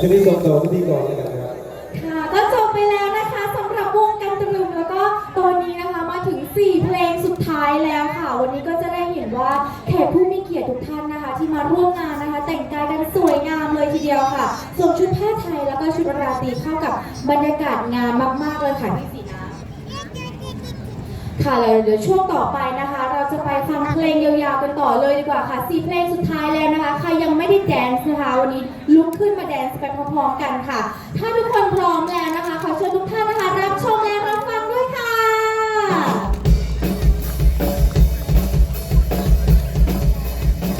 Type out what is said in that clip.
จะได้ส่งต่อพิธีกรเลยกันนะครับค่ะก็จบไปแล้วนะคะสำหรับวงกันตรึมแล้วก็ตอนนี้นะคะมาถึง4เพลงสุดท้ายแล้วค่ะวันนี้ก็จะได้เห็นว่าแขกผู้มีเกียรติทุกท่านนะคะที่มาร่วมงานนะคะแต่งกายกันสวยงามเลยทีเดียวค่ะสวมชุดผ้าไทยแล้วก็ชุดราตรีเข้ากับบรรยากาศงานมากๆเลยค่ะพี่สีนะค่ะแล้วเดี๋ยวช่วงต่อไปนะคะเราจะไปฟังเพลงยาวๆกันต่อเลยดีกว่าค่ะ4เพลงสุดท้ายแล้วนะคะใครยังไม่ได้แดนซ์นะคะวันนี้ลุกขึ้นมาแดนซ์ไปพร้อมๆกันค่ะถ้าทุกคนพร้อมแล้วนะคะขอเชิญทุกท่าน